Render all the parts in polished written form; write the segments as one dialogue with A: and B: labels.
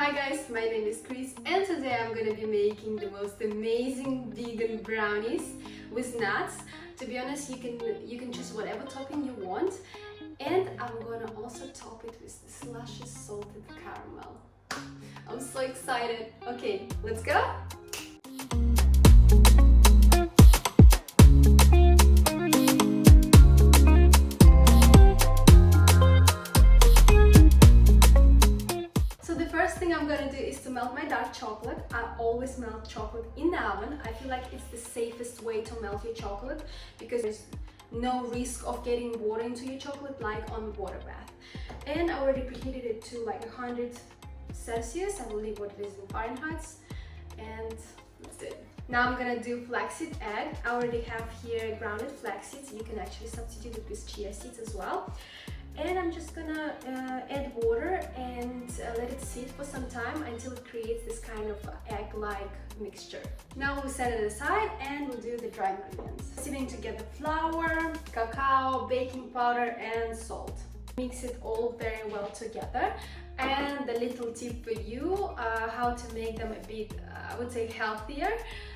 A: Hi guys, my name is Chris and today I'm gonna be making the most amazing vegan brownies with nuts. To be honest, you can choose whatever topping you want, and I'm gonna also top it with this luscious salted caramel. I'm so excited. Okay, let's go! I'm gonna do is to melt my dark chocolate. I always melt chocolate in the oven. I feel like it's the safest way to melt your chocolate because there's no risk of getting water into your chocolate like on water bath. And I already preheated it to like 100 Celsius. I believe what it is in Fahrenheit. And let's do it. Now I'm gonna do flaxseed egg. I already have here grounded flax seeds. You can actually substitute it with chia seeds as well. And I'm just gonna add water and let it sit for some time until it creates this kind of egg-like mixture. Now we'll set it aside and we'll do the dry ingredients. Sieving together flour, cacao, baking powder and salt. Mix it all very well together. And the little tip for you, how to make them a bit, I would say, healthier.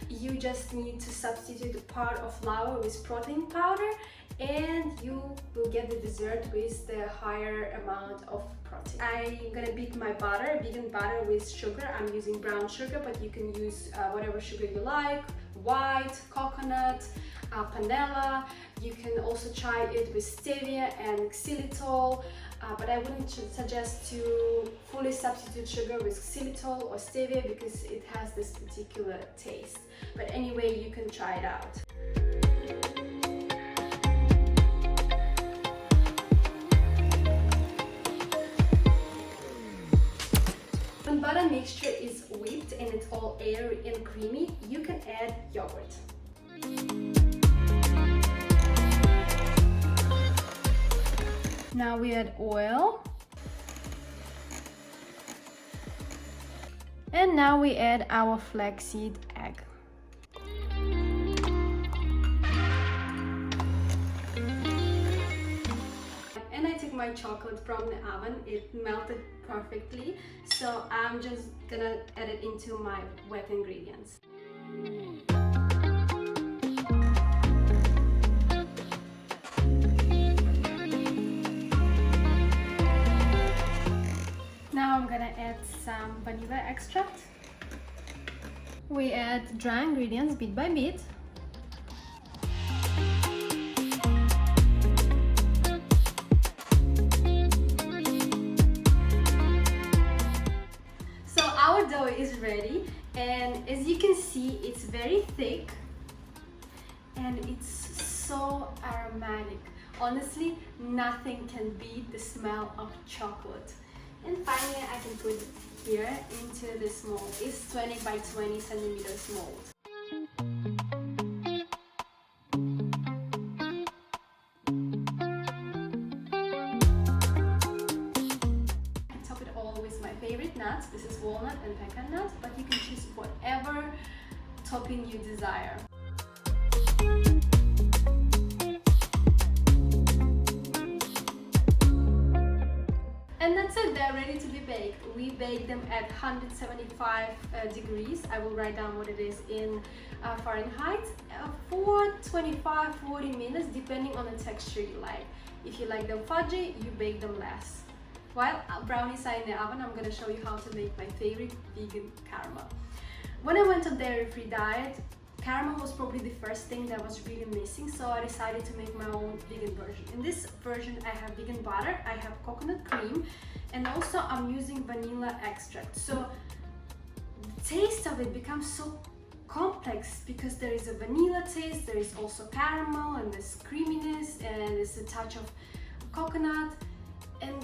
A: You just need to substitute a part of flour with protein powder and you will get the dessert with the higher amount of protein. I'm gonna beat my butter, vegan butter with sugar. I'm using brown sugar, but you can use whatever sugar you like, white, coconut, panela. You can also try it with stevia and xylitol, but I wouldn't suggest to fully substitute sugar with xylitol or stevia because it has this particular taste. But anyway, you can try it out. When butter mixture is whipped and it's all airy and creamy, you can add yogurt. Now we add oil. And now we add our flaxseed egg. And I took my chocolate from the oven. It melted perfectly. So I'm just gonna add it into my wet ingredients. Now I'm gonna add some vanilla extract. We add dry ingredients bit by bit. So our dough is ready, and as you can see, it's very thick and it's so aromatic. Honestly, nothing can beat the smell of chocolate. And finally, I can put it here into this mold. It's 20 by 20 centimeters mold. I can top it all with my favorite nuts. This is walnut and pecan nuts, but you can choose whatever topping you desire. And that's it, they're ready to be baked. We bake them at 175 degrees. I will write down what it is in Fahrenheit for 25-40 minutes, depending on the texture you like. If you like them fudgy, you bake them less. While brownies are in the oven, I'm gonna show you how to make my favorite vegan caramel. When I went on dairy-free diet, caramel was probably the first thing that was really missing, so I decided to make my own vegan version. In this version, I have vegan butter, I have coconut cream, and also I'm using vanilla extract. So the taste of it becomes so complex because there is a vanilla taste, there is also caramel, and this creaminess, and there's a touch of coconut, and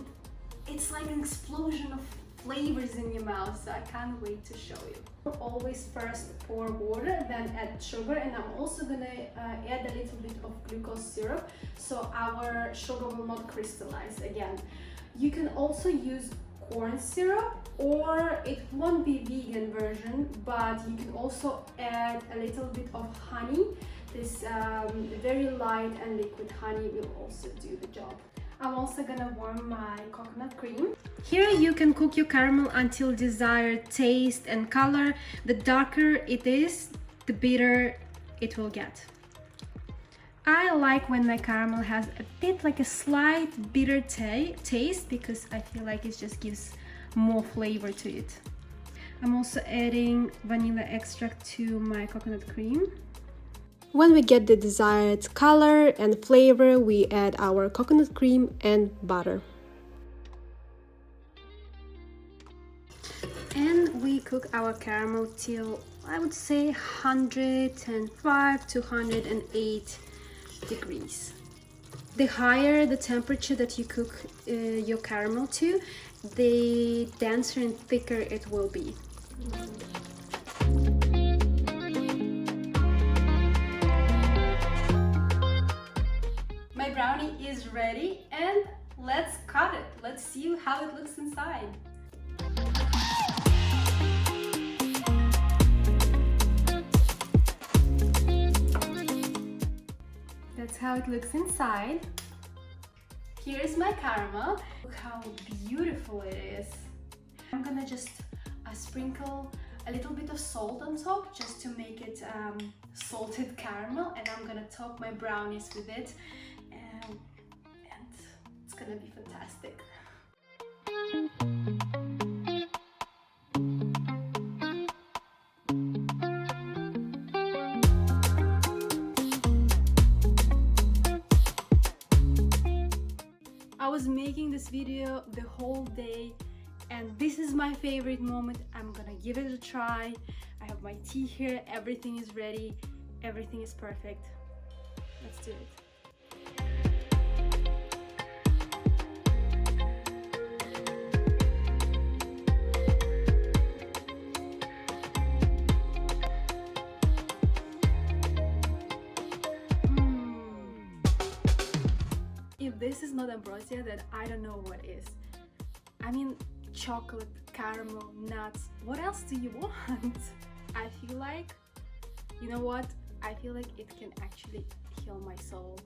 A: it's like an explosion of flavors in your mouth, so I can't wait to show you. Always first pour water, then add sugar, and I'm also gonna add a little bit of glucose syrup so our sugar will not crystallize again. You can also use corn syrup, or it won't be vegan version, but you can also add a little bit of honey. This very light and liquid honey will also do the job. I'm also gonna warm my coconut cream. Here you can cook your caramel until desired taste and color. The darker it is, the bitter it will get. I like when my caramel has a bit like a slight bitter taste because I feel like it just gives more flavor to it. I'm also adding vanilla extract to my coconut cream. When we get the desired color and flavor, we add our coconut cream and butter. And we cook our caramel till, I would say, 105 to 108 degrees. The higher the temperature that you cook your caramel to, the denser and thicker it will be. My brownie is ready and let's cut it. Let's see how it looks inside. That's how it looks inside. Here's my caramel. Look how beautiful it is. I'm gonna just sprinkle a little bit of salt on top just to make it salted caramel, and I'm gonna top my brownies with it, and it's gonna be fantastic. I was making this video the whole day and this is my favorite moment. I'm gonna give it a try. I have my tea here, everything is ready, everything is perfect. Let's do it. If this is not ambrosia, then I don't know what is. I mean, chocolate, caramel, nuts, what else do you want? I feel like, you know what? I feel like it can actually heal my soul.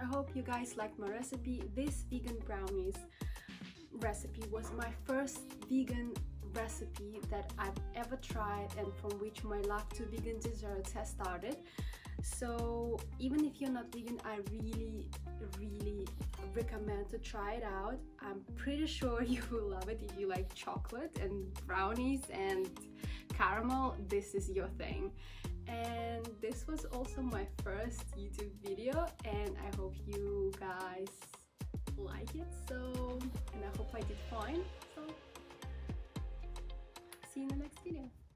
A: I hope you guys liked my recipe. This vegan brownies recipe was my first vegan recipe that I've ever tried and from which my love to vegan desserts has started. So even if you're not vegan, I really recommend to try it out. I'm pretty sure you will love it. If you like chocolate and brownies and caramel, this is your thing. And this was also my first YouTube video and I hope you guys like it, so, and I hope I did fine. So see you in the next video.